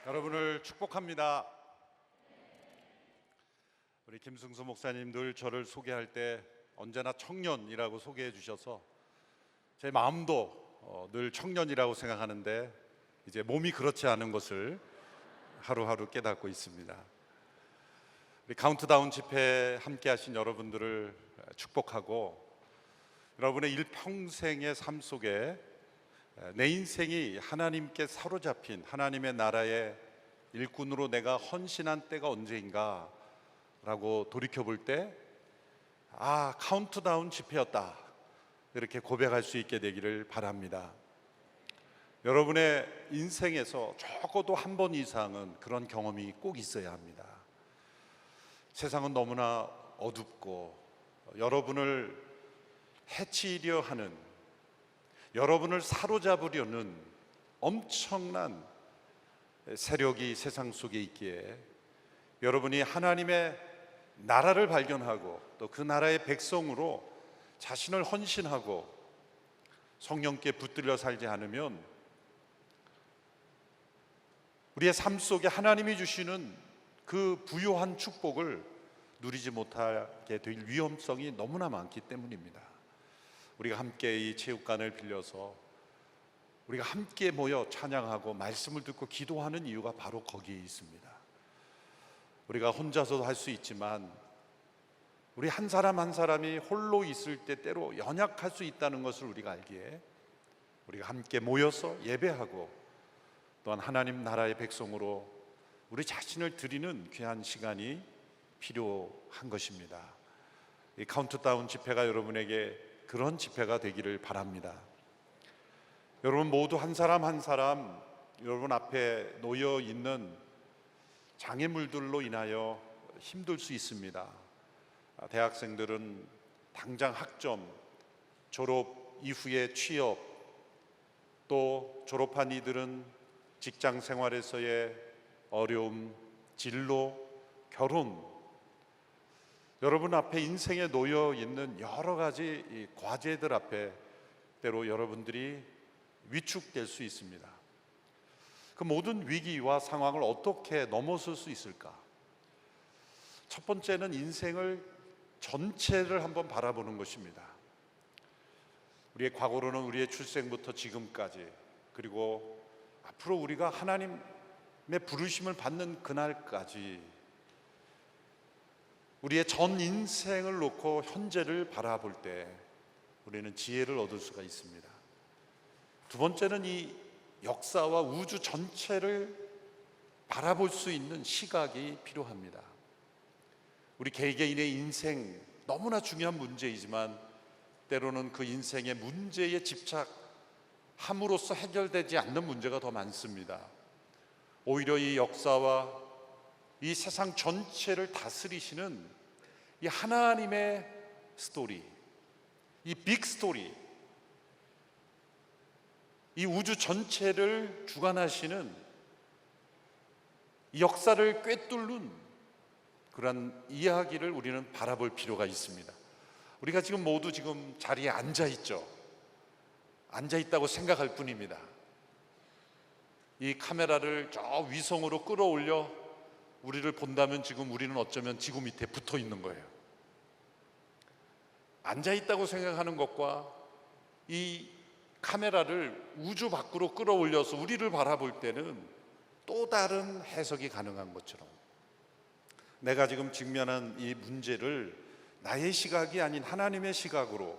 여러분을 축복합니다. 우리 김승수 목사님 늘 저를 소개할 때 언제나 청년이라고 소개해 주셔서 제 마음도 늘 청년이라고 생각하는데 이제 몸이 그렇지 않은 것을 하루하루 깨닫고 있습니다. 우리 카운트다운 집회 함께 하신 여러분들을 축복하고, 여러분의 일평생의 삶 속에 내 인생이 하나님께 사로잡힌 하나님의 나라의 일꾼으로 내가 헌신한 때가 언제인가 라고 돌이켜볼 때, 카운트다운 집회였다, 이렇게 고백할 수 있게 되기를 바랍니다. 여러분의 인생에서 적어도 한 번 이상은 그런 경험이 꼭 있어야 합니다. 세상은 너무나 어둡고 여러분을 해치려 하는, 여러분을 사로잡으려는 엄청난 세력이 세상 속에 있기에, 여러분이 하나님의 나라를 발견하고 또 그 나라의 백성으로 자신을 헌신하고 성령께 붙들려 살지 않으면 우리의 삶 속에 하나님이 주시는 그 부요한 축복을 누리지 못하게 될 위험성이 너무나 많기 때문입니다. 우리가 함께 이 체육관을 빌려서 우리가 함께 모여 찬양하고 말씀을 듣고 기도하는 이유가 바로 거기에 있습니다. 우리가 혼자서도 할 수 있지만 우리 한 사람 한 사람이 홀로 있을 때 때로 연약할 수 있다는 것을 우리가 알기에, 우리가 함께 모여서 예배하고 또한 하나님 나라의 백성으로 우리 자신을 드리는 귀한 시간이 필요한 것입니다. 이 카운트다운 집회가 여러분에게 그런 집회가 되기를 바랍니다. 여러분 모두 한 사람 한 사람 여러분 앞에 놓여 있는 장애물들로 인하여 힘들 수 있습니다. 대학생들은 당장 학점, 졸업 이후의 취업, 또 졸업한 이들은 직장 생활에서의 어려움, 진로, 결혼, 여러분 앞에 인생에 놓여 있는 여러 가지 이 과제들 앞에 때로 여러분들이 위축될 수 있습니다. 그 모든 위기와 상황을 어떻게 넘어설 수 있을까? 첫 번째는 인생을 전체를 한번 바라보는 것입니다. 우리의 과거로는 우리의 출생부터 지금까지, 그리고 앞으로 우리가 하나님의 부르심을 받는 그날까지 우리의 전 인생을 놓고 현재를 바라볼 때 우리는 지혜를 얻을 수가 있습니다. 두 번째는 이 역사와 우주 전체를 바라볼 수 있는 시각이 필요합니다. 우리 개개인의 인생, 너무나 중요한 문제이지만 때로는 그 인생의 문제에 집착함으로써 해결되지 않는 문제가 더 많습니다. 오히려 이 역사와 이 세상 전체를 다스리시는 이 하나님의 스토리, 이 빅 스토리, 이 우주 전체를 주관하시는 이 역사를 꿰뚫는 그런 이야기를 우리는 바라볼 필요가 있습니다. 우리가 지금 모두 지금 자리에 앉아 있죠. 앉아 있다고 생각할 뿐입니다. 이 카메라를 저 위성으로 끌어올려 우리를 본다면 지금 우리는 어쩌면 지구 밑에 붙어 있는 거예요. 앉아 있다고 생각하는 것과 이 카메라를 우주 밖으로 끌어올려서 우리를 바라볼 때는 또 다른 해석이 가능한 것처럼, 내가 지금 직면한 이 문제를 나의 시각이 아닌 하나님의 시각으로,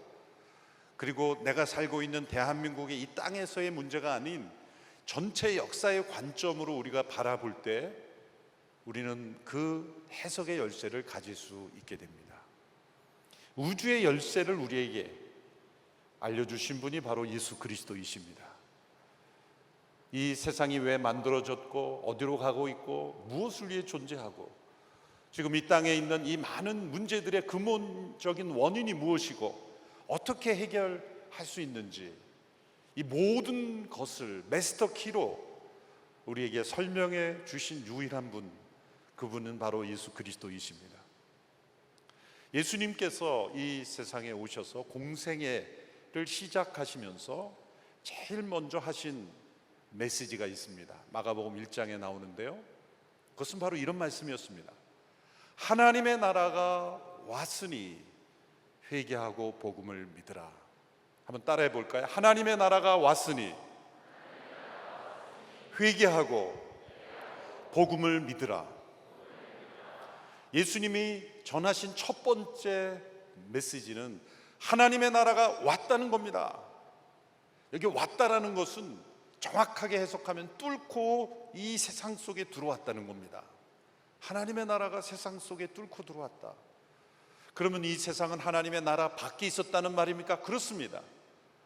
그리고 내가 살고 있는 대한민국의 이 땅에서의 문제가 아닌 전체 역사의 관점으로 우리가 바라볼 때 우리는 그 해석의 열쇠를 가질 수 있게 됩니다. 우주의 열쇠를 우리에게 알려주신 분이 바로 예수 그리스도이십니다. 이 세상이 왜 만들어졌고 어디로 가고 있고 무엇을 위해 존재하고 지금 이 땅에 있는 이 많은 문제들의 근본적인 원인이 무엇이고 어떻게 해결할 수 있는지, 이 모든 것을 마스터 키로 우리에게 설명해 주신 유일한 분, 그분은 바로 예수 그리스도이십니다. 예수님께서 이 세상에 오셔서 공생애를 시작하시면서 제일 먼저 하신 메시지가 있습니다. 마가복음 1장에 나오는데요, 그것은 바로 이런 말씀이었습니다. 하나님의 나라가 왔으니 회개하고 복음을 믿으라. 한번 따라해 볼까요? 하나님의 나라가 왔으니 회개하고 복음을 믿으라. 예수님이 전하신 첫 번째 메시지는 하나님의 나라가 왔다는 겁니다. 여기 왔다라는 것은 정확하게 해석하면 뚫고 이 세상 속에 들어왔다는 겁니다. 하나님의 나라가 세상 속에 뚫고 들어왔다. 그러면 이 세상은 하나님의 나라 밖에 있었다는 말입니까? 그렇습니다.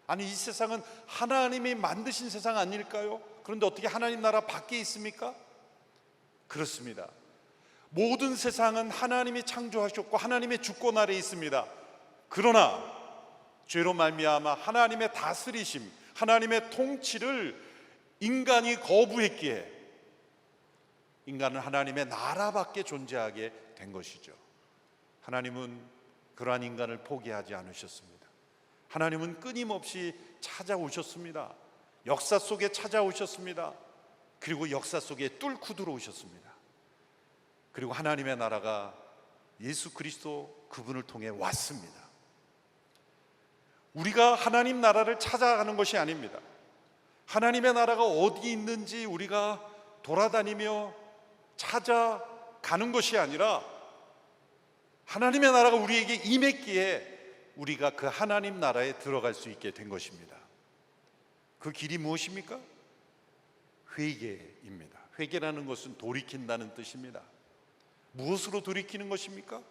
아니, 이 세상은 하나님이 만드신 세상 아닐까요? 그런데 어떻게 하나님 나라 밖에 있습니까? 그렇습니다. 모든 세상은 하나님이 창조하셨고 하나님의 주권 아래에 있습니다. 그러나 죄로 말미암아 하나님의 다스리심, 하나님의 통치를 인간이 거부했기에 인간은 하나님의 나라 밖에 존재하게 된 것이죠. 하나님은 그러한 인간을 포기하지 않으셨습니다. 하나님은 끊임없이 찾아오셨습니다. 역사 속에 찾아오셨습니다. 그리고 역사 속에 뚫고 들어오셨습니다. 그리고 하나님의 나라가 예수 그리스도 그분을 통해 왔습니다. 우리가 하나님 나라를 찾아가는 것이 아닙니다. 하나님의 나라가 어디 있는지 우리가 돌아다니며 찾아가는 것이 아니라 하나님의 나라가 우리에게 임했기에 우리가 그 하나님 나라에 들어갈 수 있게 된 것입니다. 그 길이 무엇입니까? 회개입니다. 회개라는 것은 돌이킨다는 뜻입니다. 무엇으로 돌이키는 것입니까?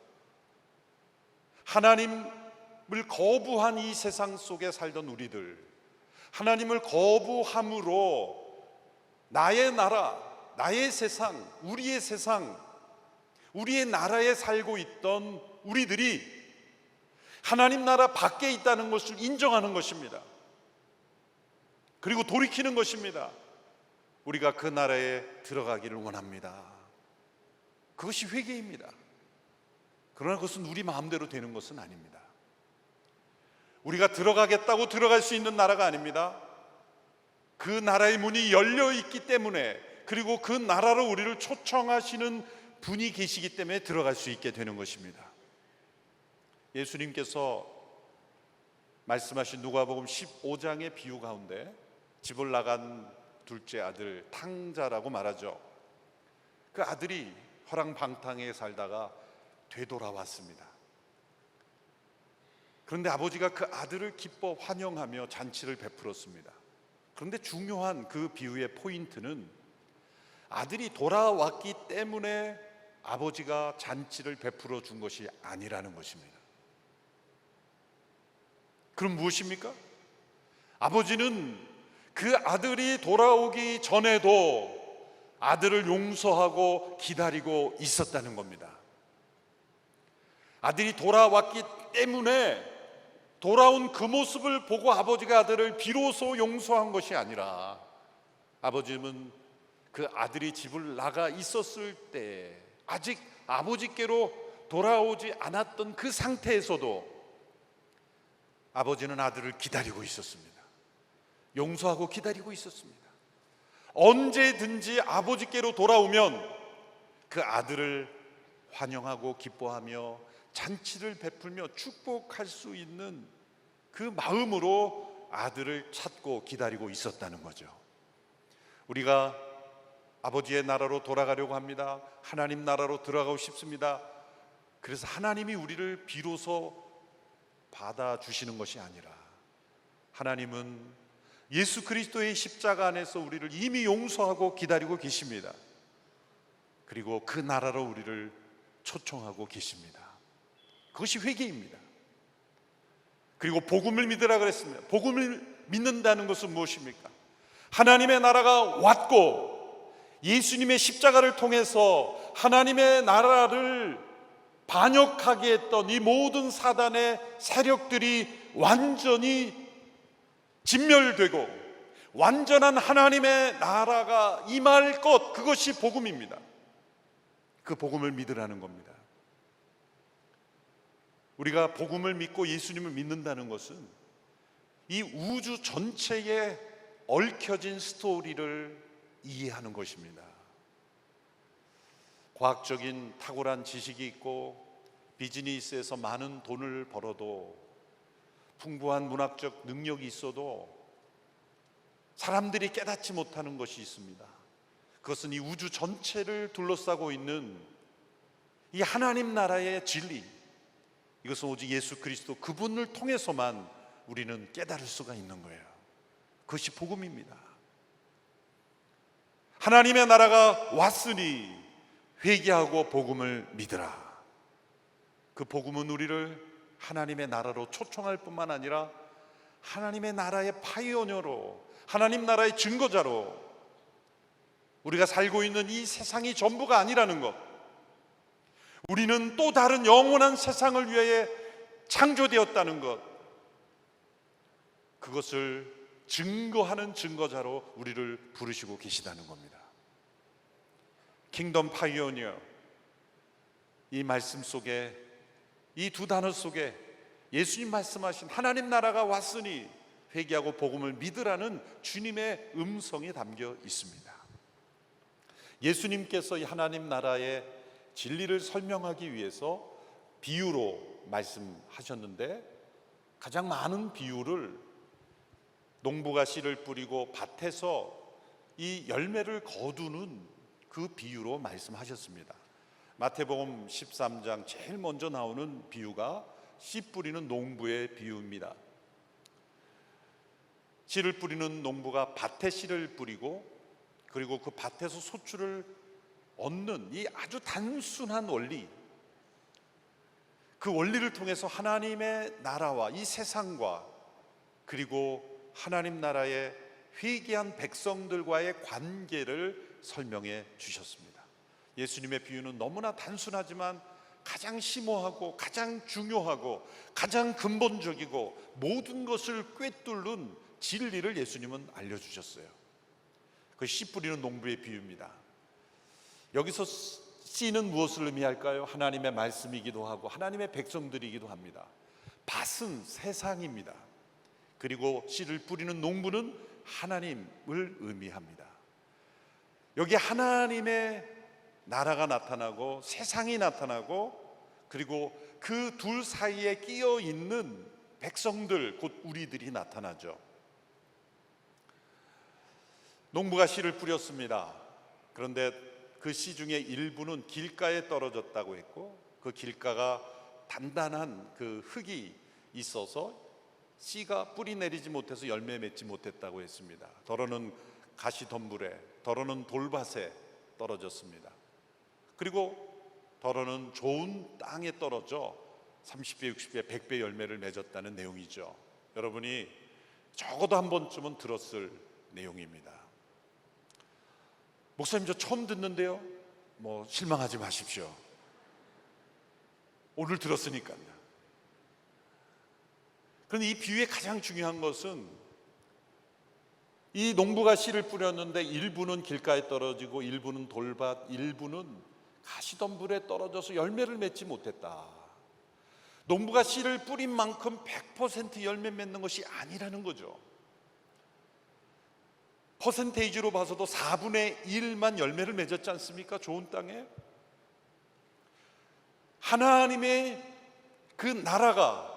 하나님을 거부한 이 세상 속에 살던 우리들, 하나님을 거부함으로 나의 나라, 나의 세상, 우리의 나라에 살고 있던 우리들이 하나님 나라 밖에 있다는 것을 인정하는 것입니다. 그리고 돌이키는 것입니다. 우리가 그 나라에 들어가기를 원합니다. 그것이 회개입니다. 그러나 그것은 우리 마음대로 되는 것은 아닙니다. 우리가 들어가겠다고 들어갈 수 있는 나라가 아닙니다. 그 나라의 문이 열려 있기 때문에, 그리고 그 나라로 우리를 초청하시는 분이 계시기 때문에 들어갈 수 있게 되는 것입니다. 예수님께서 말씀하신 누가복음 15장의 비유 가운데 집을 나간 둘째 아들 탕자라고 말하죠. 그 아들이 허랑방탕하게 살다가 되돌아왔습니다. 그런데 아버지가 그 아들을 기뻐 환영하며 잔치를 베풀었습니다. 그런데 중요한 그 비유의 포인트는 아들이 돌아왔기 때문에 아버지가 잔치를 베풀어 준 것이 아니라는 것입니다. 그럼 무엇입니까? 아버지는 그 아들이 돌아오기 전에도 아들을 용서하고 기다리고 있었다는 겁니다. 아들이 돌아왔기 때문에 돌아온 그 모습을 보고 아버지가 아들을 비로소 용서한 것이 아니라, 아버지는 그 아들이 집을 나가 있었을 때 아직 아버지께로 돌아오지 않았던 그 상태에서도 아버지는 아들을 기다리고 있었습니다. 용서하고 기다리고 있었습니다. 언제든지 아버지께로 돌아오면 그 아들을 환영하고 기뻐하며 잔치를 베풀며 축복할 수 있는 그 마음으로 아들을 찾고 기다리고 있었다는 거죠. 우리가 아버지의 나라로 돌아가려고 합니다. 하나님 나라로 들어가고 싶습니다. 그래서 하나님이 우리를 비로소 받아주시는 것이 아니라, 하나님은 예수 그리스도의 십자가 안에서 우리를 이미 용서하고 기다리고 계십니다. 그리고 그 나라로 우리를 초청하고 계십니다. 그것이 회개입니다. 그리고 복음을 믿으라 그랬습니다. 복음을 믿는다는 것은 무엇입니까? 하나님의 나라가 왔고 예수님의 십자가를 통해서 하나님의 나라를 반역하게 했던 이 모든 사단의 세력들이 완전히 진멸되고 완전한 하나님의 나라가 임할 것, 그것이 복음입니다. 그 복음을 믿으라는 겁니다. 우리가 복음을 믿고 예수님을 믿는다는 것은 이 우주 전체에 얽혀진 스토리를 이해하는 것입니다. 과학적인 탁월한 지식이 있고 비즈니스에서 많은 돈을 벌어도 풍부한 문학적 능력이 있어도 사람들이 깨닫지 못하는 것이 있습니다. 그것은 이 우주 전체를 둘러싸고 있는 이 하나님 나라의 진리, 이것은 오직 예수 그리스도 그분을 통해서만 우리는 깨달을 수가 있는 거예요. 그것이 복음입니다. 하나님의 나라가 왔으니 회개하고 복음을 믿으라. 그 복음은 우리를 하나님의 나라로 초청할 뿐만 아니라 하나님의 나라의 파이오니어로, 하나님 나라의 증거자로, 우리가 살고 있는 이 세상이 전부가 아니라는 것, 우리는 또 다른 영원한 세상을 위해 창조되었다는 것, 그것을 증거하는 증거자로 우리를 부르시고 계시다는 겁니다. 킹덤 파이오니어, 이 말씀 속에, 이 두 단어 속에 예수님 말씀하신 하나님 나라가 왔으니 회개하고 복음을 믿으라는 주님의 음성이 담겨 있습니다. 예수님께서 이 하나님 나라의 진리를 설명하기 위해서 비유로 말씀하셨는데, 가장 많은 비유를 농부가 씨를 뿌리고 밭에서 이 열매를 거두는 그 비유로 말씀하셨습니다. 마태복음 13장 제일 먼저 나오는 비유가 씨 뿌리는 농부의 비유입니다. 씨를 뿌리는 농부가 밭에 씨를 뿌리고 그리고 그 밭에서 소출을 얻는 이 아주 단순한 원리, 그 원리를 통해서 하나님의 나라와 이 세상과 그리고 하나님 나라의 회개한 백성들과의 관계를 설명해 주셨습니다. 예수님의 비유는 너무나 단순하지만 가장 심오하고 가장 중요하고 가장 근본적이고 모든 것을 꿰뚫는 진리를 예수님은 알려주셨어요. 그 씨 뿌리는 농부의 비유입니다. 여기서 씨는 무엇을 의미할까요? 하나님의 말씀이기도 하고 하나님의 백성들이기도 합니다. 밭은 세상입니다. 그리고 씨를 뿌리는 농부는 하나님을 의미합니다. 여기 하나님의 나라가 나타나고 세상이 나타나고 그리고 그 둘 사이에 끼어 있는 백성들, 곧 우리들이 나타나죠. 농부가 씨를 뿌렸습니다. 그런데 그 씨 중에 일부는 길가에 떨어졌다고 했고, 그 길가가 단단한 그 흙이 있어서 씨가 뿌리 내리지 못해서 열매 맺지 못했다고 했습니다. 더러는 가시덤불에, 더러는 돌밭에 떨어졌습니다. 그리고 더러는 좋은 땅에 떨어져 30배, 60배, 100배 열매를 맺었다는 내용이죠. 여러분이 적어도 한 번쯤은 들었을 내용입니다. 목사님, 저 처음 듣는데요. 실망하지 마십시오. 오늘 들었으니까요. 그런데 이 비유의 가장 중요한 것은 이 농부가 씨를 뿌렸는데 일부는 길가에 떨어지고 일부는 돌밭, 일부는 가시덤불에 떨어져서 열매를 맺지 못했다. 농부가 씨를 뿌린 만큼 100% 열매 맺는 것이 아니라는 거죠. 퍼센테이지로 봐서도 4분의 1만 열매를 맺었지 않습니까? 좋은 땅에. 하나님의 그 나라가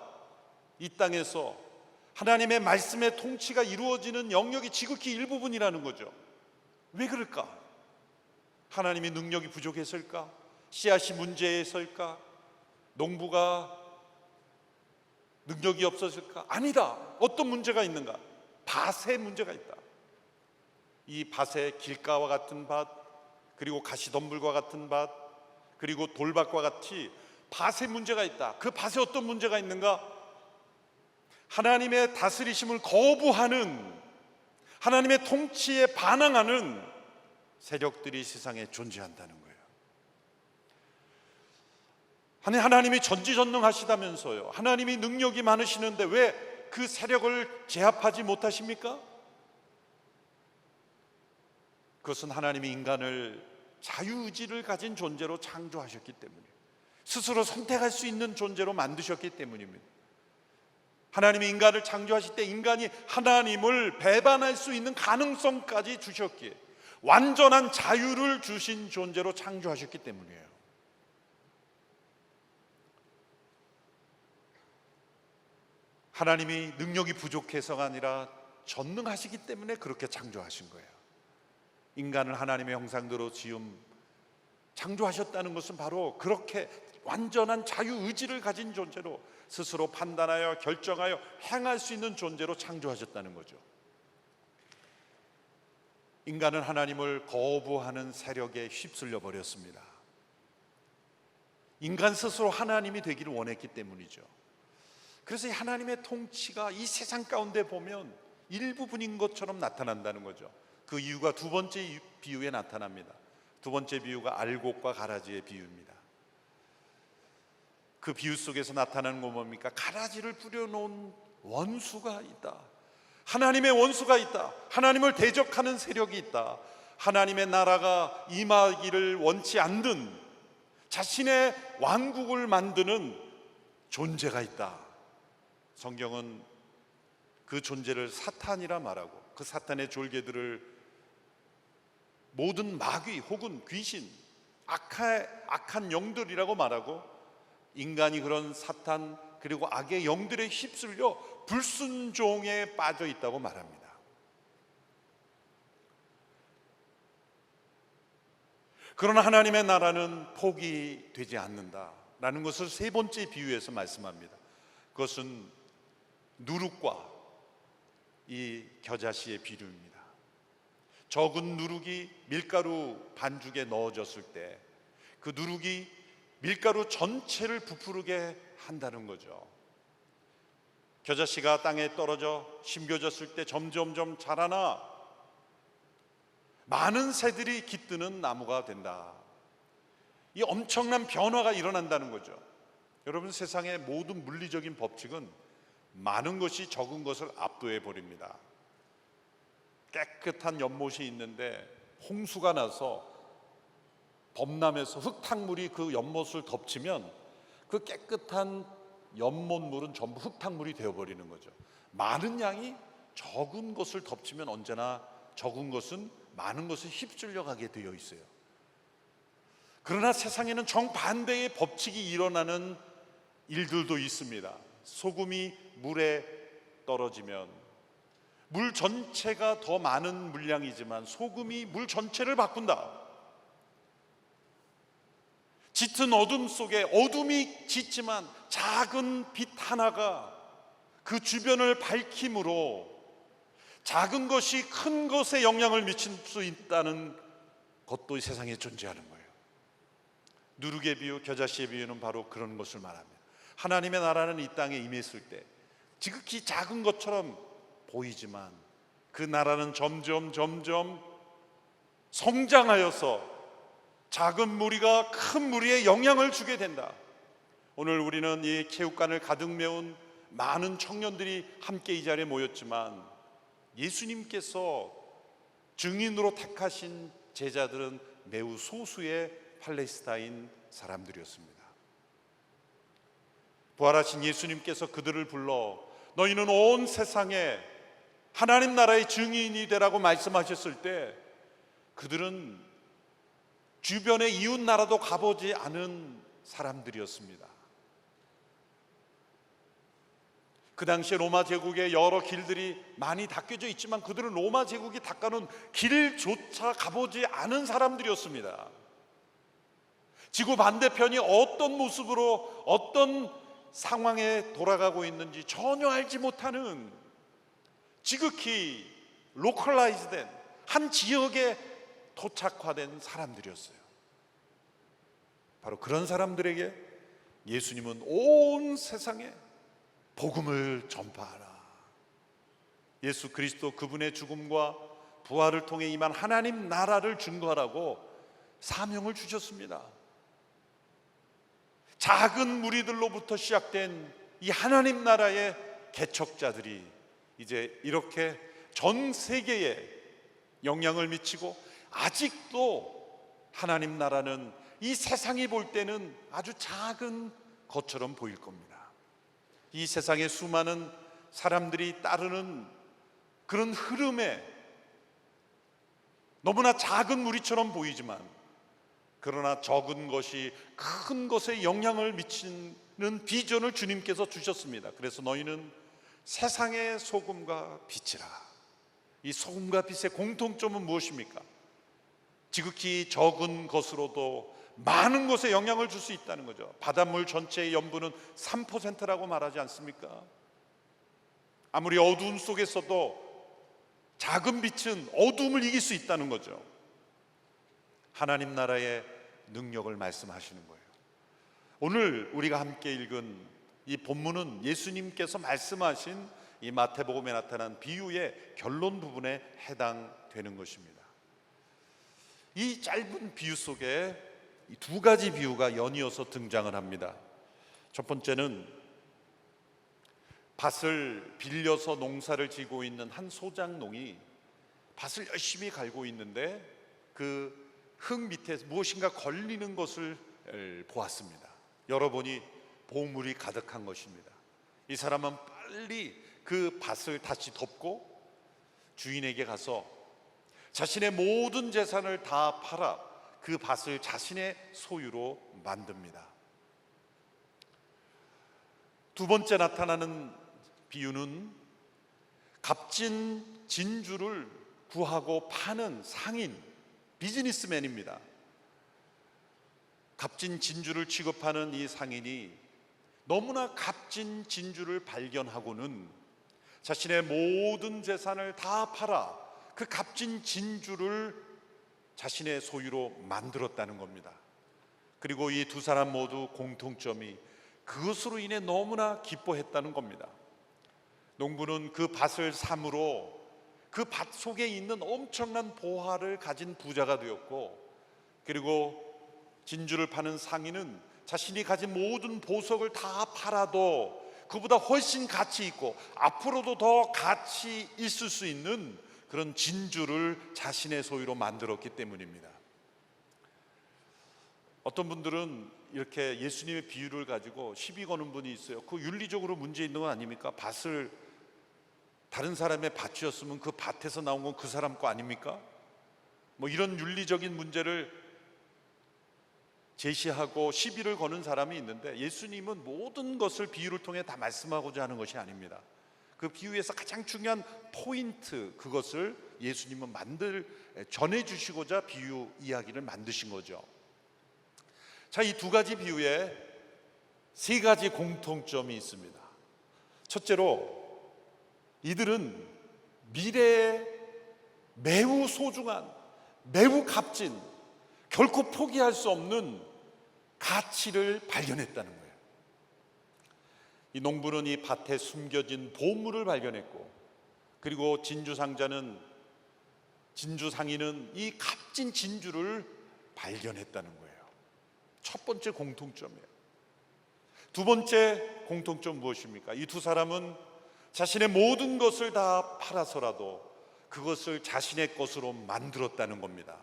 이 땅에서 하나님의 말씀의 통치가 이루어지는 영역이 지극히 일부분이라는 거죠. 왜 그럴까? 하나님의 능력이 부족했을까? 씨앗이 문제였을까? 농부가 능력이 없었을까? 아니다. 어떤 문제가 있는가? 밭에 문제가 있다. 이 밭에 길가와 같은 밭, 그리고 가시덤불과 같은 밭, 그리고 돌밭과 같이 밭에 문제가 있다. 그 밭에 어떤 문제가 있는가? 하나님의 다스리심을 거부하는, 하나님의 통치에 반항하는 세력들이 세상에 존재한다는 거예요. 하나님이 전지전능하시다면서요. 하나님이 능력이 많으시는데 왜 그 세력을 제압하지 못하십니까? 그것은 하나님이 인간을 자유의지를 가진 존재로 창조하셨기 때문에, 스스로 선택할 수 있는 존재로 만드셨기 때문입니다. 하나님이 인간을 창조하실 때 인간이 하나님을 배반할 수 있는 가능성까지 주셨기에 완전한 자유를 주신 존재로 창조하셨기 때문이에요. 하나님이 능력이 부족해서가 아니라 전능하시기 때문에 그렇게 창조하신 거예요. 인간을 하나님의 형상대로 창조하셨다는 것은 바로 그렇게 완전한 자유의지를 가진 존재로 스스로 판단하여 결정하여 행할 수 있는 존재로 창조하셨다는 거죠. 인간은 하나님을 거부하는 세력에 휩쓸려 버렸습니다. 인간 스스로 하나님이 되기를 원했기 때문이죠. 그래서 이 하나님의 통치가 이 세상 가운데 보면 일부분인 것처럼 나타난다는 거죠. 그 이유가 두 번째 비유에 나타납니다. 두 번째 비유가 알곡과 가라지의 비유입니다. 그 비유 속에서 나타나는 건 뭡니까? 가라지를 뿌려놓은 원수가 있다. 하나님의 원수가 있다. 하나님을 대적하는 세력이 있다. 하나님의 나라가 임하기를 원치 않는 자신의 왕국을 만드는 존재가 있다. 성경은 그 존재를 사탄이라 말하고 그 사탄의 졸개들을 모든 마귀 혹은 귀신, 악한 영들이라고 말하고 인간이 그런 사탄 그리고 악의 영들에 휩쓸려 불순종에 빠져 있다고 말합니다. 그러나 하나님의 나라는 포기되지 않는다라는 것을 세 번째 비유에서 말씀합니다. 그것은 누룩과 이 겨자씨의 비유입니다. 적은 누룩이 밀가루 반죽에 넣어졌을 때 그 누룩이 밀가루 전체를 부풀게 한다는 거죠. 겨자씨가 땅에 떨어져 심겨졌을 때 점점점 자라나 많은 새들이 깃드는 나무가 된다. 이 엄청난 변화가 일어난다는 거죠. 여러분, 세상의 모든 물리적인 법칙은 많은 것이 적은 것을 압도해 버립니다. 깨끗한 연못이 있는데 홍수가 나서 범람해서 흙탕물이 그 연못을 덮치면 그 깨끗한 연못물은 전부 흙탕물이 되어버리는 거죠. 많은 양이 적은 것을 덮치면 언제나 적은 것은 많은 것을 휩쓸려 가게 되어 있어요. 그러나 세상에는 정반대의 법칙이 일어나는 일들도 있습니다. 소금이 물에 떨어지면 물 전체가 더 많은 물량이지만 소금이 물 전체를 바꾼다. 짙은 어둠 속에 어둠이 짙지만 작은 빛 하나가 그 주변을 밝힘으로 작은 것이 큰 것에 영향을 미칠 수 있다는 것도 이 세상에 존재하는 거예요. 누룩의 비유, 겨자씨의 비유는 바로 그런 것을 말합니다. 하나님의 나라는 이 땅에 임했을 때 지극히 작은 것처럼 보이지만 그 나라는 점점 성장하여서 작은 무리가 큰 무리에 영향을 주게 된다. 오늘 우리는 이 체육관을 가득 메운 많은 청년들이 함께 이 자리에 모였지만 예수님께서 증인으로 택하신 제자들은 매우 소수의 팔레스타인 사람들이었습니다. 부활하신 예수님께서 그들을 불러 너희는 온 세상에 하나님 나라의 증인이 되라고 말씀하셨을 때 그들은 주변의 이웃 나라도 가보지 않은 사람들이었습니다. 그 당시에 로마 제국의 여러 길들이 많이 닦여져 있지만 그들은 로마 제국이 닦아놓은 길조차 가보지 않은 사람들이었습니다. 지구 반대편이 어떤 모습으로 어떤 상황에 돌아가고 있는지 전혀 알지 못하는 지극히 로컬라이즈된 한 지역에 토착화된 사람들이었어요. 바로 그런 사람들에게 예수님은 온 세상에 복음을 전파하라. 예수 그리스도 그분의 죽음과 부활을 통해 임한 하나님 나라를 증거하라고 사명을 주셨습니다. 작은 무리들로부터 시작된 이 하나님 나라의 개척자들이 이제 이렇게 전 세계에 영향을 미치고 아직도 하나님 나라는 이 세상이 볼 때는 아주 작은 것처럼 보일 겁니다. 이 세상의 수많은 사람들이 따르는 그런 흐름에 너무나 작은 무리처럼 보이지만, 그러나 적은 것이 큰 것에 영향을 미치는 비전을 주님께서 주셨습니다. 그래서 너희는 세상의 소금과 빛이라. 이 소금과 빛의 공통점은 무엇입니까? 지극히 적은 것으로도 많은 것에 영향을 줄 수 있다는 거죠. 바닷물 전체의 염분은 3%라고 말하지 않습니까? 아무리 어두운 속에서도 작은 빛은 어둠을 이길 수 있다는 거죠. 하나님 나라의 능력을 말씀하시는 거예요. 오늘 우리가 함께 읽은 이 본문은 예수님께서 말씀하신 이 마태복음에 나타난 비유의 결론 부분에 해당되는 것입니다. 이 짧은 비유 속에 이 두 가지 비유가 연이어서 등장을 합니다. 첫 번째는 밭을 빌려서 농사를 지고 있는 한 소작농이 밭을 열심히 갈고 있는데 그 흙 밑에 무엇인가 걸리는 것을 보았습니다. 열어보니 보물이 가득한 것입니다. 이 사람은 빨리 그 밭을 다시 덮고 주인에게 가서 자신의 모든 재산을 다 팔아 그 밭을 자신의 소유로 만듭니다. 두 번째 나타나는 비유는 값진 진주를 구하고 파는 상인, 비즈니스맨입니다. 값진 진주를 취급하는 이 상인이 너무나 값진 진주를 발견하고는 자신의 모든 재산을 다 팔아 그 값진 진주를 자신의 소유로 만들었다는 겁니다. 그리고 이 두 사람 모두 공통점이 그것으로 인해 너무나 기뻐했다는 겁니다. 농부는 그 밭을 삼으로 그 밭 속에 있는 엄청난 보화를 가진 부자가 되었고, 그리고 진주를 파는 상인은 자신이 가진 모든 보석을 다 팔아도 그보다 훨씬 가치 있고 앞으로도 더 가치 있을 수 있는 그런 진주를 자신의 소유로 만들었기 때문입니다. 어떤 분들은 이렇게 예수님의 비유를 가지고 시비 거는 분이 있어요. 그 윤리적으로 문제 있는 건 아닙니까? 밭을 다른 사람의 밭이었으면 그 밭에서 나온 건 그 사람 거 아닙니까? 뭐 이런 윤리적인 문제를 제시하고 시비를 거는 사람이 있는데, 예수님은 모든 것을 비유를 통해 다 말씀하고자 하는 것이 아닙니다. 그 비유에서 가장 중요한 포인트, 그것을 예수님은 전해주시고자 비유 이야기를 만드신 거죠. 자, 이 두 가지 비유에 세 가지 공통점이 있습니다. 첫째로 이들은 미래에 매우 소중한, 매우 값진, 결코 포기할 수 없는 가치를 발견했다는 거예요. 이 농부는 이 밭에 숨겨진 보물을 발견했고, 그리고 진주상인은 이 값진 진주를 발견했다는 거예요. 첫 번째 공통점이에요. 두 번째 공통점 무엇입니까? 이 두 사람은 자신의 모든 것을 다 팔아서라도 그것을 자신의 것으로 만들었다는 겁니다.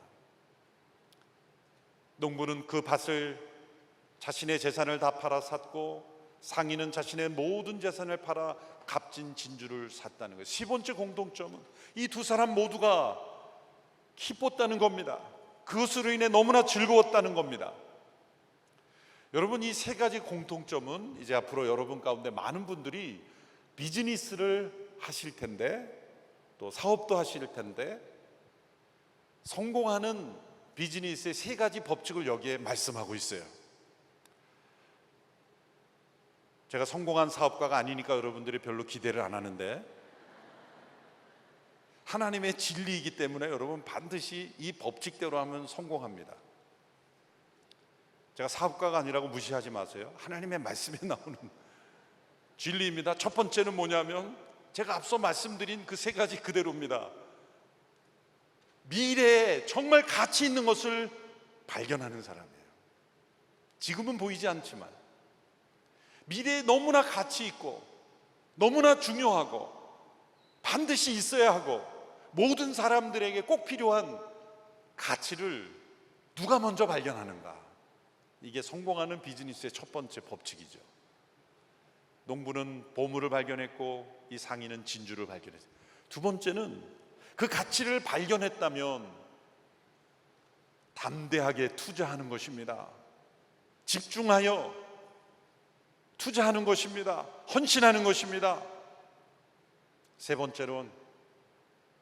농부는 그 밭을 자신의 재산을 다 팔아 샀고, 상인은 자신의 모든 재산을 팔아 값진 진주를 샀다는 거예요. 세 번째 공통점은 이 두 사람 모두가 기뻤다는 겁니다. 그것으로 인해 너무나 즐거웠다는 겁니다. 여러분, 이 세 가지 공통점은 이제 앞으로 여러분 가운데 많은 분들이 비즈니스를 하실 텐데, 또 사업도 하실 텐데, 성공하는 비즈니스의 세 가지 법칙을 여기에 말씀하고 있어요. 제가 성공한 사업가가 아니니까 여러분들이 별로 기대를 안 하는데, 하나님의 진리이기 때문에 여러분 반드시 이 법칙대로 하면 성공합니다. 제가 사업가가 아니라고 무시하지 마세요. 하나님의 말씀에 나오는 진리입니다. 첫 번째는 뭐냐면 제가 앞서 말씀드린 그 세 가지 그대로입니다. 미래에 정말 가치 있는 것을 발견하는 사람이에요. 지금은 보이지 않지만 미래에 너무나 가치 있고 너무나 중요하고 반드시 있어야 하고 모든 사람들에게 꼭 필요한 가치를 누가 먼저 발견하는가, 이게 성공하는 비즈니스의 첫 번째 법칙이죠. 농부는 보물을 발견했고 이 상인은 진주를 발견했어요. 두 번째는 그 가치를 발견했다면 담대하게 투자하는 것입니다. 집중하여 투자하는 것입니다. 헌신하는 것입니다. 세 번째로는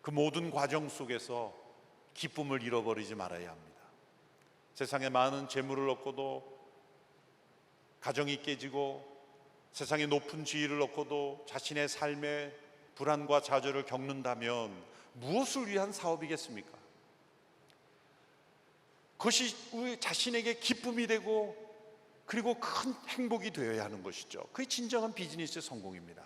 그 모든 과정 속에서 기쁨을 잃어버리지 말아야 합니다. 세상에 많은 재물을 얻고도 가정이 깨지고 세상에 높은 지위를 얻고도 자신의 삶에 불안과 좌절을 겪는다면 무엇을 위한 사업이겠습니까? 그것이 우리 자신에게 기쁨이 되고 그리고 큰 행복이 되어야 하는 것이죠. 그게 진정한 비즈니스의 성공입니다.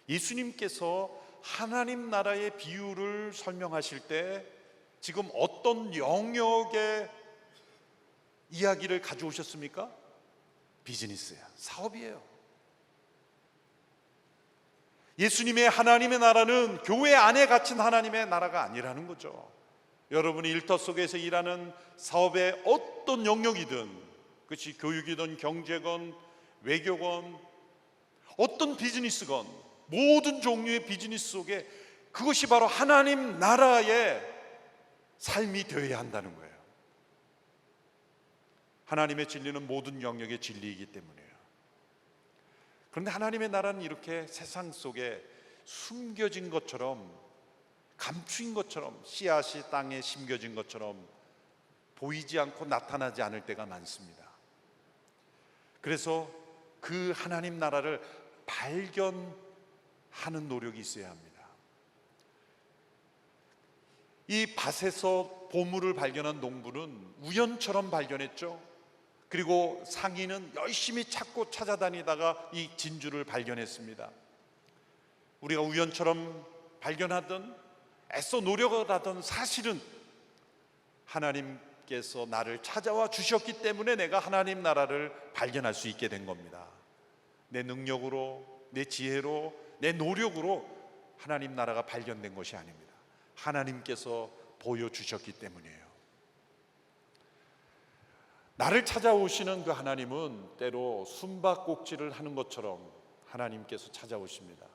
예수님께서 하나님 나라의 비유를 설명하실 때 지금 어떤 영역의 이야기를 가져오셨습니까? 비즈니스야, 사업이에요. 예수님의 하나님의 나라는 교회 안에 갇힌 하나님의 나라가 아니라는 거죠. 여러분이 일터 속에서 일하는 사업의 어떤 영역이든, 그것이 교육이든 경제건 외교건 어떤 비즈니스건, 모든 종류의 비즈니스 속에 그것이 바로 하나님 나라의 삶이 되어야 한다는 거예요. 하나님의 진리는 모든 영역의 진리이기 때문이에요. 그런데 하나님의 나라는 이렇게 세상 속에 숨겨진 것처럼, 감추인 것처럼, 씨앗이 땅에 심겨진 것처럼 보이지 않고 나타나지 않을 때가 많습니다. 그래서 그 하나님 나라를 발견하는 노력이 있어야 합니다. 이 밭에서 보물을 발견한 농부는 우연처럼 발견했죠. 그리고 상인은 열심히 찾고 찾아다니다가 이 진주를 발견했습니다. 우리가 우연처럼 발견하든 애써 노력을 하든 사실은 하나님께서 나를 찾아와 주셨기 때문에 내가 하나님 나라를 발견할 수 있게 된 겁니다. 내 능력으로, 내 지혜로, 내 노력으로 하나님 나라가 발견된 것이 아닙니다. 하나님께서 보여주셨기 때문이에요. 나를 찾아오시는 그 하나님은 때로 숨바꼭질을 하는 것처럼 하나님께서 찾아오십니다.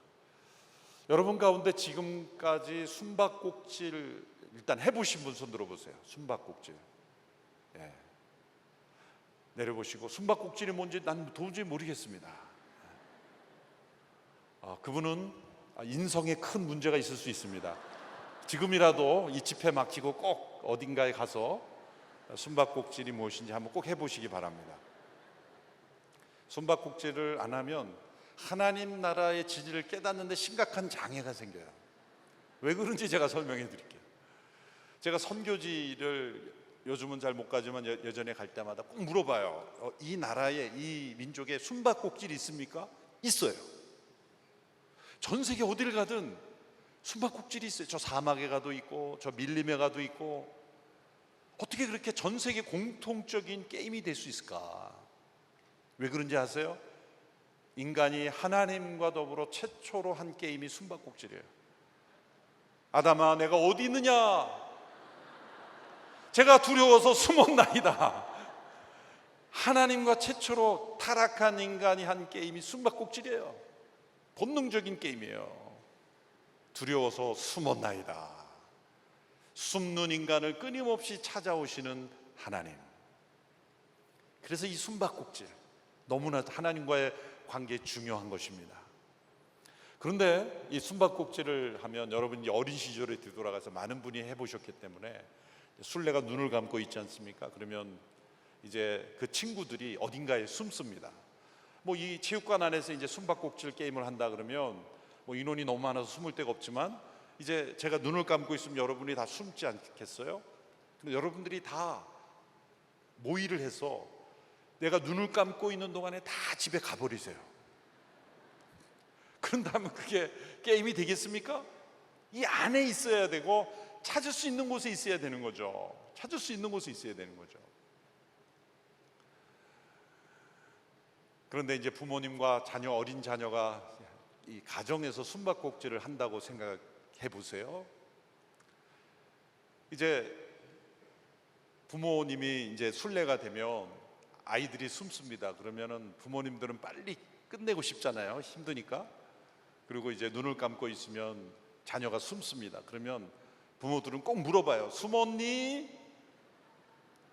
여러분 가운데 지금까지 숨바꼭질 일단 해보신 분 손 들어보세요. 숨바꼭질. 예. 내려보시고 숨바꼭질이 뭔지 난 도저히 모르겠습니다. 그분은 인성에 큰 문제가 있을 수 있습니다. 지금이라도 이 집회 막히고 꼭 어딘가에 가서 숨바꼭질이 무엇인지 한번 꼭 해보시기 바랍니다. 숨바꼭질을 안 하면 하나님 나라의 진리를 깨닫는데 심각한 장애가 생겨요. 왜 그런지 제가 설명해 드릴게요. 제가 선교지를 요즘은 잘 못 가지만 예전에 갈 때마다 꼭 물어봐요. 이 나라에, 이 민족에 숨바꼭질이 있습니까? 있어요. 전 세계 어딜 가든 숨바꼭질이 있어요. 저 사막에 가도 있고 저 밀림에 가도 있고. 어떻게 그렇게 전 세계 공통적인 게임이 될 수 있을까? 왜 그런지 아세요? 인간이 하나님과 더불어 최초로 한 게임이 숨바꼭질이에요. 아담아, 내가 어디 있느냐? 제가 두려워서 숨었나이다. 하나님과 최초로 타락한 인간이 한 게임이 숨바꼭질이에요. 본능적인 게임이에요. 두려워서 숨었나이다. 숨는 인간을 끊임없이 찾아오시는 하나님. 그래서 이 숨바꼭질, 너무나 하나님과의 관계에 중요한 것입니다. 그런데 이 숨바꼭질을 하면 여러분이 어린 시절에 되돌아가서 많은 분이 해보셨기 때문에 술래가 눈을 감고 있지 않습니까? 그러면 이제 그 친구들이 어딘가에 숨습니다. 뭐 이 체육관 안에서 이제 숨바꼭질 게임을 한다 그러면 뭐 인원이 너무 많아서 숨을 데가 없지만 이제 제가 눈을 감고 있으면 여러분이 다 숨지 않겠어요? 근데 여러분들이 다 모의를 해서 내가 눈을 감고 있는 동안에 다 집에 가버리세요. 그런다면 그게 게임이 되겠습니까? 이 안에 있어야 되고 찾을 수 있는 곳에 있어야 되는 거죠. 찾을 수 있는 곳에 있어야 되는 거죠. 그런데 이제 부모님과 자녀, 어린 자녀가 이 가정에서 숨바꼭질을 한다고 생각해 보세요. 이제 부모님이 이제 술래가 되면 아이들이 숨습니다. 그러면은 부모님들은 빨리 끝내고 싶잖아요. 힘드니까. 그리고 이제 눈을 감고 있으면 자녀가 숨습니다. 그러면 부모들은 꼭 물어봐요. 숨었니?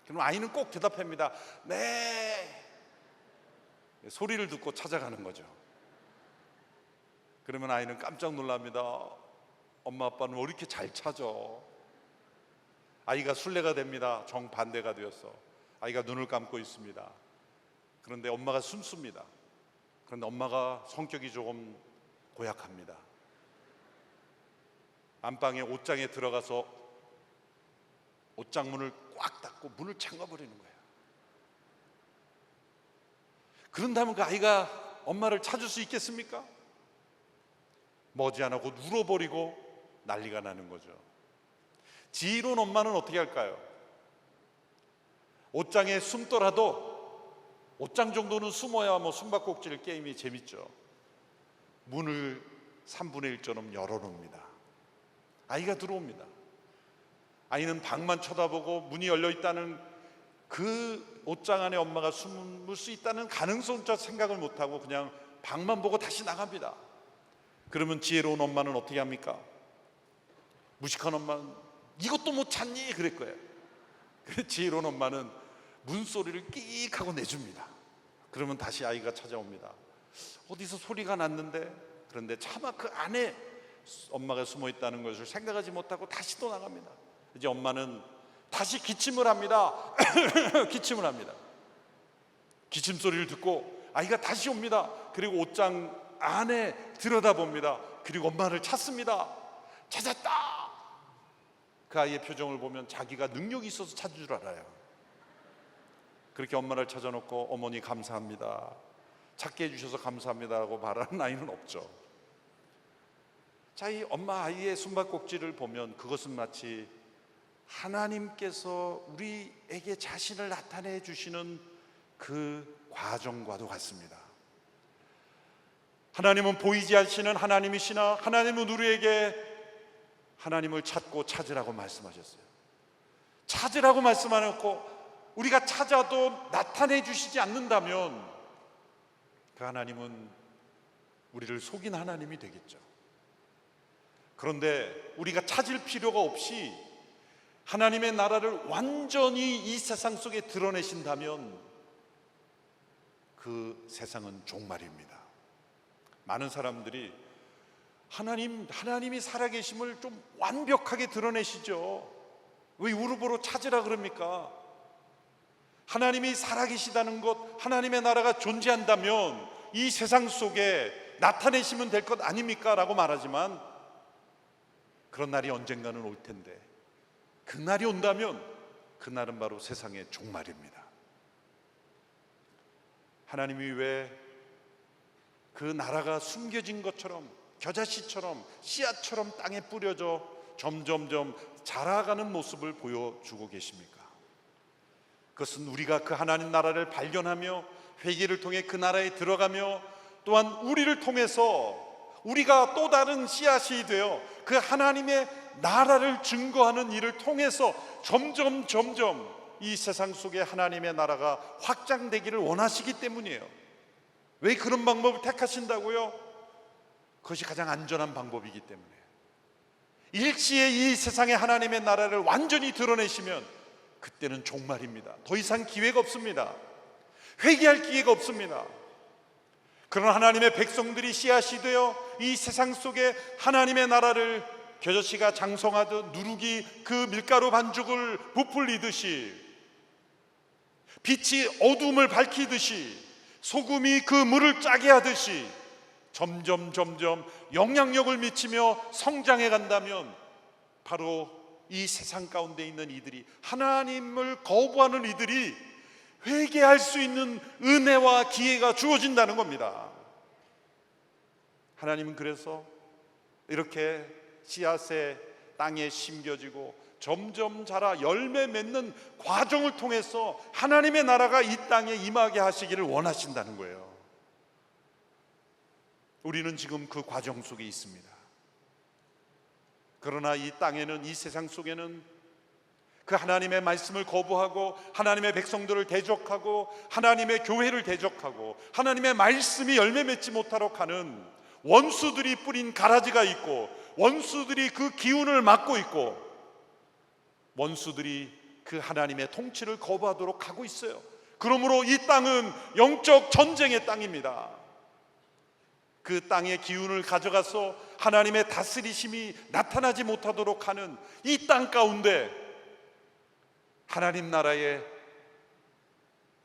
그럼 아이는 꼭 대답합니다. 네. 소리를 듣고 찾아가는 거죠. 그러면 아이는 깜짝 놀랍니다. 엄마 아빠는 왜 이렇게 잘 찾아? 아이가 순례가 됩니다. 정반대가 되었어. 아이가 눈을 감고 있습니다. 그런데 엄마가 숨습니다. 그런데 엄마가 성격이 조금 고약합니다. 안방에 옷장에 들어가서 옷장 문을 꽉 닫고 문을 잠가버리는 거예요. 그런다면 그 아이가 엄마를 찾을 수 있겠습니까? 머지않아 곧 울어버리고 난리가 나는 거죠. 지혜로운 엄마는 어떻게 할까요? 옷장에 숨더라도 옷장 정도는 숨어야 숨바꼭질 게임이 재밌죠. 문을 3분의 1처럼 열어놓습니다. 아이가 들어옵니다. 아이는 방만 쳐다보고 문이 열려 있다는 그 옷장 안에 엄마가 숨을 수 있다는 가능성조차 생각을 못하고 그냥 방만 보고 다시 나갑니다. 그러면 지혜로운 엄마는 어떻게 합니까? 무식한 엄마는 이것도 못 찾니? 그럴 거예요. 지혜로운 엄마는 문소리를 끽 하고 내줍니다. 그러면 다시 아이가 찾아옵니다. 어디서 소리가 났는데, 그런데 차마 그 안에 엄마가 숨어 있다는 것을 생각하지 못하고 다시 또 나갑니다. 이제 엄마는 다시 기침을 합니다. 기침을 합니다. 기침 소리를 듣고 아이가 다시 옵니다. 그리고 옷장 안에 들여다봅니다. 그리고 엄마를 찾습니다. 찾았다. 그 아이의 표정을 보면 자기가 능력이 있어서 찾은 줄 알아요. 그렇게 엄마를 찾아놓고 어머니 감사합니다, 찾게 해주셔서 감사합니다라고 말하는 아이는 없죠. 자, 이 엄마 아이의 숨바꼭질을 보면 그것은 마치 하나님께서 우리에게 자신을 나타내 주시는 그 과정과도 같습니다. 하나님은 보이지 않으시는 하나님이시나 하나님은 우리에게 하나님을 찾고 찾으라고 말씀하셨어요. 찾으라고 말씀하셨고 우리가 찾아도 나타내 주시지 않는다면 그 하나님은 우리를 속인 하나님이 되겠죠. 그런데 우리가 찾을 필요가 없이 하나님의 나라를 완전히 이 세상 속에 드러내신다면 그 세상은 종말입니다. 많은 사람들이 하나님이 살아계심을 좀 완벽하게 드러내시죠. 왜 우르보로 찾으라 그럽니까? 하나님이 살아계시다는 것, 하나님의 나라가 존재한다면 이 세상 속에 나타내시면 될 것 아닙니까? 라고 말하지만 그런 날이 언젠가는 올 텐데 그 날이 온다면 그날은 바로 세상의 종말입니다. 하나님이 왜 그 나라가 숨겨진 것처럼 겨자씨처럼 씨앗처럼 땅에 뿌려져 점점점 자라가는 모습을 보여주고 계십니까? 그것은 우리가 그 하나님 나라를 발견하며 회개를 통해 그 나라에 들어가며 또한 우리를 통해서 우리가 또 다른 씨앗이 되어 그 하나님의 나라를 증거하는 일을 통해서 점점 이 세상 속에 하나님의 나라가 확장되기를 원하시기 때문이에요. 왜 그런 방법을 택하신다고요? 그것이 가장 안전한 방법이기 때문에 일시에 이 세상에 하나님의 나라를 완전히 드러내시면 그때는 종말입니다. 더 이상 기회가 없습니다. 회개할 기회가 없습니다. 그런 하나님의 백성들이 씨앗이 되어 이 세상 속에 하나님의 나라를 겨자씨가 장성하듯 누룩이 그 밀가루 반죽을 부풀리듯이 빛이 어둠을 밝히듯이 소금이 그 물을 짜게 하듯이 점점 영향력을 미치며 성장해 간다면 바로 이 세상 가운데 있는 이들이 하나님을 거부하는 이들이 회개할 수 있는 은혜와 기회가 주어진다는 겁니다. 하나님은 그래서 이렇게 씨앗의 땅에 심겨지고 점점 자라 열매 맺는 과정을 통해서 하나님의 나라가 이 땅에 임하게 하시기를 원하신다는 거예요. 우리는 지금 그 과정 속에 있습니다. 그러나 이 땅에는, 이 세상 속에는 그 하나님의 말씀을 거부하고 하나님의 백성들을 대적하고 하나님의 교회를 대적하고 하나님의 말씀이 열매 맺지 못하도록 하는 원수들이 뿌린 가라지가 있고, 원수들이 그 기운을 막고 있고, 원수들이 그 하나님의 통치를 거부하도록 하고 있어요. 그러므로 이 땅은 영적 전쟁의 땅입니다. 그 땅의 기운을 가져가서 하나님의 다스리심이 나타나지 못하도록 하는 이 땅 가운데 하나님 나라의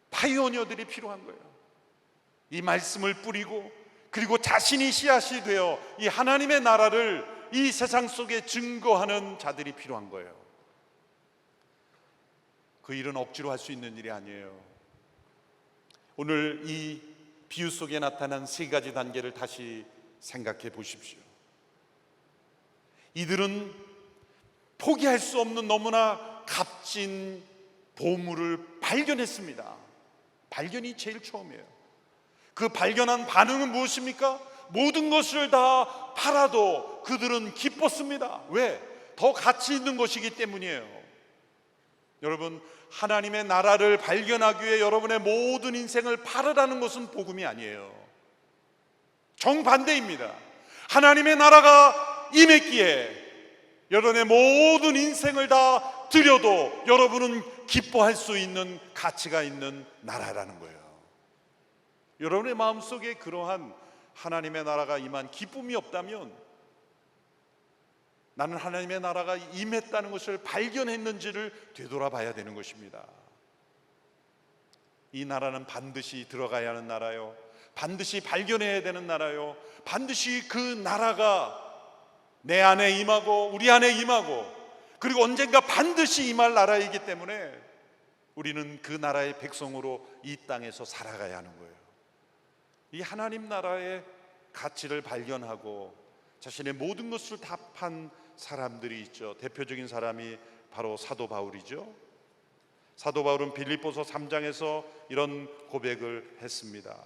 파이오니어들이 필요한 거예요. 이 말씀을 뿌리고 그리고 자신이 씨앗이 되어 이 하나님의 나라를 이 세상 속에 증거하는 자들이 필요한 거예요. 그 일은 억지로 할 수 있는 일이 아니에요. 오늘 이 비유 속에 나타난 세 가지 단계를 다시 생각해 보십시오. 이들은 포기할 수 없는 너무나 값진 보물을 발견했습니다. 발견이 제일 처음이에요. 그 발견한 반응은 무엇입니까? 모든 것을 다 팔아도 그들은 기뻤습니다. 왜? 더 가치 있는 것이기 때문이에요. 여러분, 하나님의 나라를 발견하기 위해 여러분의 모든 인생을 팔으라는 것은 복음이 아니에요. 정반대입니다. 하나님의 나라가 임했기에 여러분의 모든 인생을 다 드려도 여러분은 기뻐할 수 있는 가치가 있는 나라라는 거예요. 여러분의 마음속에 그러한 하나님의 나라가 임한 기쁨이 없다면, 나는 하나님의 나라가 임했다는 것을 발견했는지를 되돌아봐야 되는 것입니다. 이 나라는 반드시 들어가야 하는 나라요, 반드시 발견해야 되는 나라요, 반드시 그 나라가 내 안에 임하고 우리 안에 임하고 그리고 언젠가 반드시 임할 나라이기 때문에 우리는 그 나라의 백성으로 이 땅에서 살아가야 하는 거예요. 이 하나님 나라의 가치를 발견하고 자신의 모든 것을 다 판 사람들이 있죠. 대표적인 사람이 바로 사도 바울이죠. 사도 바울은 빌립보서 3장에서 이런 고백을 했습니다.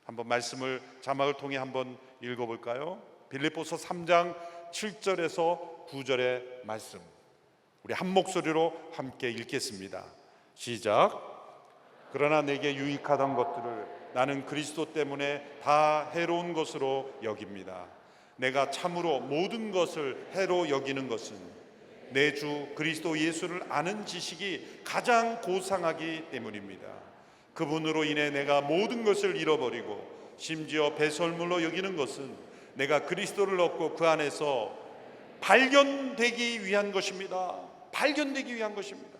한번 말씀을 자막을 통해 한번 읽어볼까요? 빌립보서 3장 7절에서 9절의 말씀, 우리 한 목소리로 함께 읽겠습니다. 시작. 그러나 내게 유익하던 것들을 나는 그리스도 때문에 다 해로운 것으로 여깁니다. 내가 참으로 모든 것을 해로 여기는 것은 내 주 그리스도 예수를 아는 지식이 가장 고상하기 때문입니다. 그분으로 인해 내가 모든 것을 잃어버리고 심지어 배설물로 여기는 것은 내가 그리스도를 얻고 그 안에서 발견되기 위한 것입니다. 발견되기 위한 것입니다.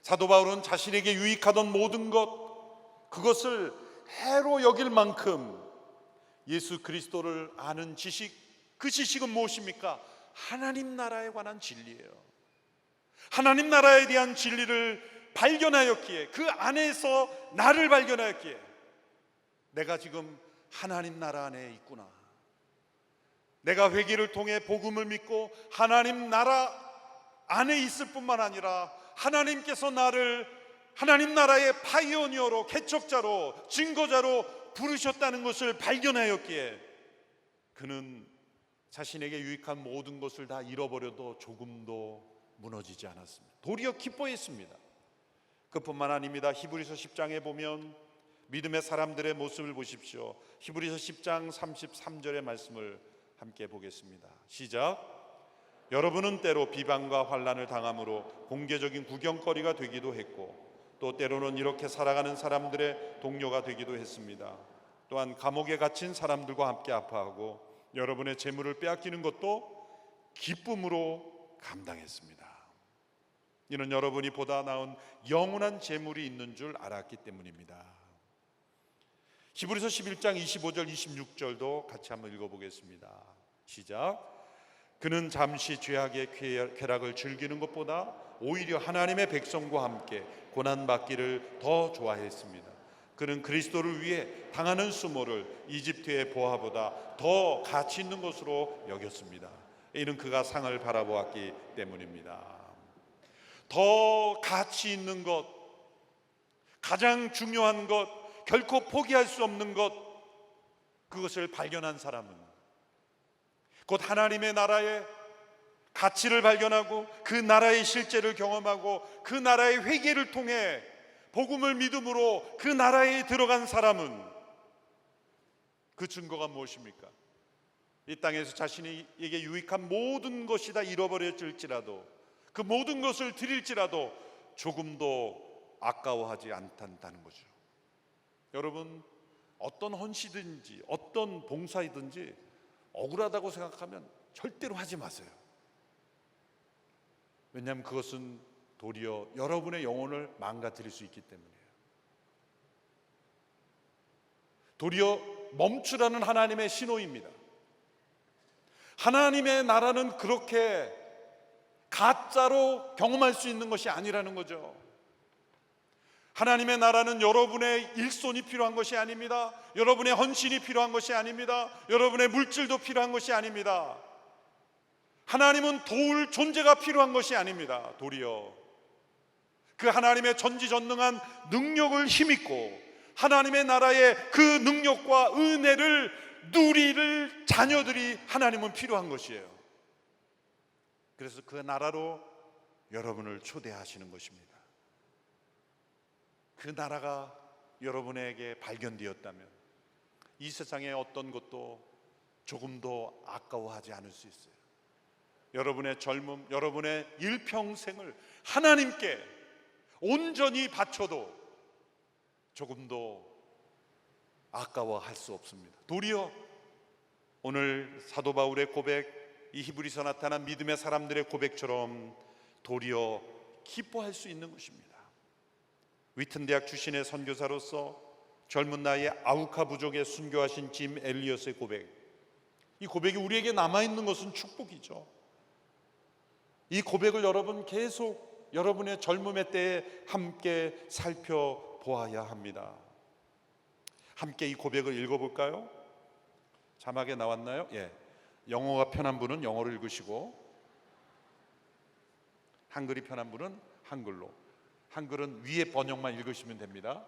사도 바울은 자신에게 유익하던 모든 것, 그것을 해로 여길 만큼 예수 그리스도를 아는 지식, 그 지식은 무엇입니까? 하나님 나라에 관한 진리예요. 하나님 나라에 대한 진리를 발견하였기에, 그 안에서 나를 발견하였기에 내가 지금 하나님 나라 안에 있구나. 내가 회개를 통해 복음을 믿고 하나님 나라 안에 있을 뿐만 아니라 하나님께서 나를 하나님 나라의 파이오니어로, 개척자로, 증거자로 부르셨다는 것을 발견하였기에 그는 자신에게 유익한 모든 것을 다 잃어버려도 조금도 무너지지 않았습니다. 도리어 기뻐했습니다. 그뿐만 아닙니다. 히브리서 10장에 보면 믿음의 사람들의 모습을 보십시오. 히브리서 10장 33절의 말씀을 함께 보겠습니다. 시작. 여러분은 때로 비방과 환난을 당함으로 공개적인 구경거리가 되기도 했고 또 때로는 이렇게 살아가는 사람들의 동료가 되기도 했습니다. 또한 감옥에 갇힌 사람들과 함께 아파하고 여러분의 재물을 빼앗기는 것도 기쁨으로 감당했습니다. 이는 여러분이 보다 나은 영원한 재물이 있는 줄 알았기 때문입니다. 히브리서 11장 25절 26절도 같이 한번 읽어보겠습니다. 시작. 그는 잠시 죄악의 쾌락을 즐기는 것보다 오히려 하나님의 백성과 함께 고난받기를 더 좋아했습니다. 그는 그리스도를 위해 당하는 수모를 이집트의 보화보다 더 가치 있는 것으로 여겼습니다. 이는 그가 상을 바라보았기 때문입니다. 더 가치 있는 것, 가장 중요한 것, 결코 포기할 수 없는 것, 그것을 발견한 사람은 곧 하나님의 나라에 가치를 발견하고 그 나라의 실제를 경험하고 그 나라의 회개를 통해 복음을 믿음으로 그 나라에 들어간 사람은 그 증거가 무엇입니까? 이 땅에서 자신에게 유익한 모든 것이 다 잃어버려질지라도, 그 모든 것을 드릴지라도 조금도 아까워하지 않는다는 거죠. 여러분, 어떤 헌신이든지 어떤 봉사이든지 억울하다고 생각하면 절대로 하지 마세요. 왜냐하면 그것은 도리어 여러분의 영혼을 망가뜨릴 수 있기 때문이에요. 도리어 멈추라는 하나님의 신호입니다. 하나님의 나라는 그렇게 가짜로 경험할 수 있는 것이 아니라는 거죠. 하나님의 나라는 여러분의 일손이 필요한 것이 아닙니다. 여러분의 헌신이 필요한 것이 아닙니다. 여러분의 물질도 필요한 것이 아닙니다. 하나님은 도울 존재가 필요한 것이 아닙니다. 도리어 그 하나님의 전지전능한 능력을 힘입고 하나님의 나라의 그 능력과 은혜를 누릴 자녀들이 하나님은 필요한 것이에요. 그래서 그 나라로 여러분을 초대하시는 것입니다. 그 나라가 여러분에게 발견되었다면 이 세상의 어떤 것도 조금도 아까워하지 않을 수 있어요. 여러분의 젊음, 여러분의 일평생을 하나님께 온전히 바쳐도 조금도 아까워할 수 없습니다. 도리어 오늘 사도 바울의 고백, 이 히브리서 나타난 믿음의 사람들의 고백처럼 도리어 기뻐할 수 있는 것입니다. 위튼 대학 출신의 선교사로서 젊은 나이에 아우카 부족에 순교하신 짐 엘리엇의 고백, 이 고백이 우리에게 남아있는 것은 축복이죠. 이 고백을 여러분 계속 여러분의 젊음의 때에 함께 살펴보아야 합니다. 함께 이 고백을 읽어볼까요? 자막에 나왔나요? 예. 영어가 편한 분은 영어로 읽으시고 한글이 편한 분은 한글로, 한글은 위에 번역만 읽으시면 됩니다.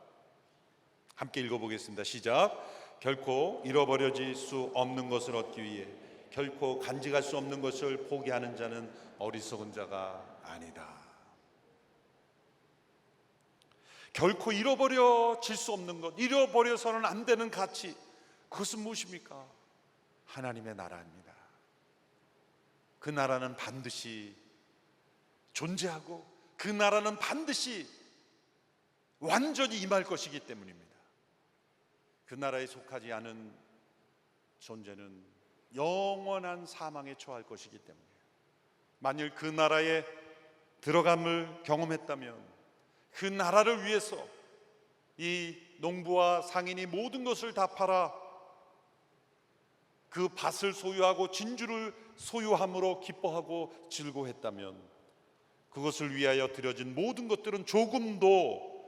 함께 읽어보겠습니다. 시작. 결코 잃어버려질 수 없는 것을 얻기 위해 결코 간직할 수 없는 것을 포기하는 자는 어리석은 자가 아니다. 결코 잃어버려질 수 없는 것, 잃어버려서는 안 되는 가치, 그것은 무엇입니까? 하나님의 나라입니다. 그 나라는 반드시 존재하고 그 나라는 반드시 완전히 임할 것이기 때문입니다. 그 나라에 속하지 않은 존재는 영원한 사망에 처할 것이기 때문이에요. 만일 그 나라에 들어감을 경험했다면 그 나라를 위해서 이 농부와 상인이 모든 것을 다 팔아 그 밭을 소유하고 진주를 소유함으로 기뻐하고 즐거워했다면 그것을 위하여 드려진 모든 것들은 조금도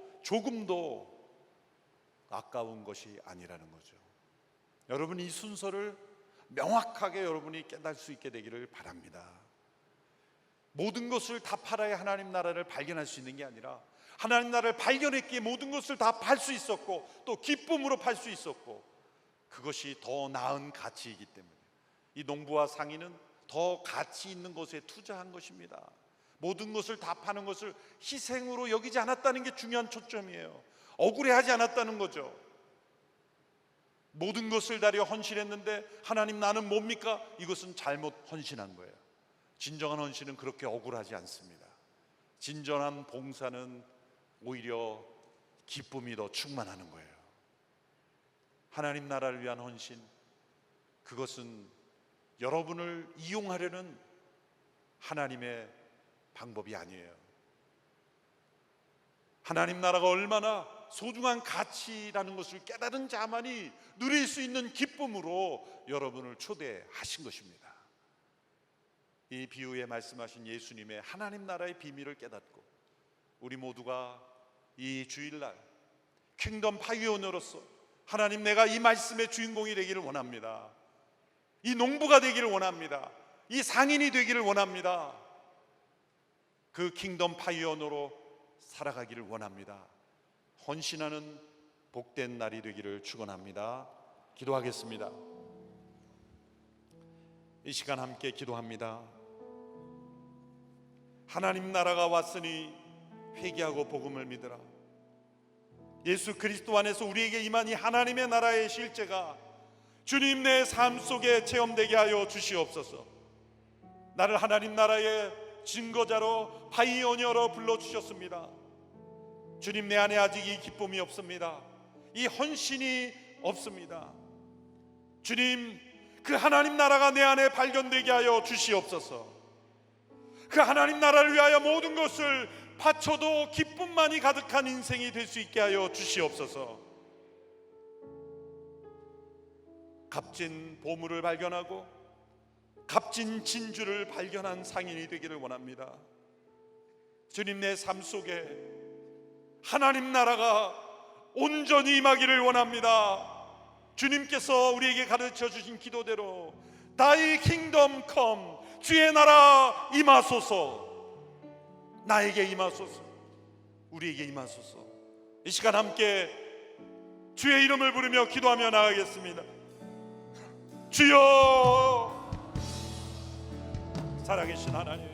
아까운 것이 아니라는 거죠. 여러분, 이 순서를 명확하게 여러분이 깨달을 수 있게 되기를 바랍니다. 모든 것을 다 팔아야 하나님 나라를 발견할 수 있는 게 아니라 하나님 나라를 발견했기에 모든 것을 다 팔 수 있었고 또 기쁨으로 팔 수 있었고 그것이 더 나은 가치이기 때문에 이 농부와 상인은 더 가치 있는 것에 투자한 것입니다. 모든 것을 다 파는 것을 희생으로 여기지 않았다는 게 중요한 초점이에요. 억울해하지 않았다는 거죠. 모든 것을 다려 헌신했는데 하나님 나는 뭡니까? 이것은 잘못 헌신한 거예요. 진정한 헌신은 그렇게 억울하지 않습니다. 진정한 봉사는 오히려 기쁨이 더 충만하는 거예요. 하나님 나라를 위한 헌신, 그것은 여러분을 이용하려는 하나님의 방법이 아니에요. 하나님 나라가 얼마나 소중한 가치라는 것을 깨달은 자만이 누릴 수 있는 기쁨으로 여러분을 초대하신 것입니다. 이 비유에 말씀하신 예수님의 하나님 나라의 비밀을 깨닫고 우리 모두가 이 주일날 킹덤 파이오니어로서 하나님, 내가 이 말씀의 주인공이 되기를 원합니다. 이 농부가 되기를 원합니다. 이 상인이 되기를 원합니다. 그 킹덤 파이오니어로 살아가기를 원합니다. 헌신하는 복된 날이 되기를 축원합니다. 기도하겠습니다. 이 시간 함께 기도합니다. 하나님 나라가 왔으니 회개하고 복음을 믿으라. 예수 그리스도 안에서 우리에게 임한 이 하나님의 나라의 실제가 주님 내 삶 속에 체험되게 하여 주시옵소서. 나를 하나님 나라의 증거자로 파이오니어로 불러주셨습니다. 주님, 내 안에 아직 이 기쁨이 없습니다. 이 헌신이 없습니다. 주님, 그 하나님 나라가 내 안에 발견되게 하여 주시옵소서. 그 하나님 나라를 위하여 모든 것을 바쳐도 기쁨만이 가득한 인생이 될 수 있게 하여 주시옵소서. 값진 보물을 발견하고 값진 진주를 발견한 상인이 되기를 원합니다. 주님, 내 삶 속에 하나님 나라가 온전히 임하기를 원합니다. 주님께서 우리에게 가르쳐 주신 기도대로 Thy kingdom come, 주의 나라 임하소서. 나에게 임하소서. 우리에게 임하소서. 이 시간 함께 주의 이름을 부르며 기도하며 나가겠습니다. 주여, 살아계신 하나님,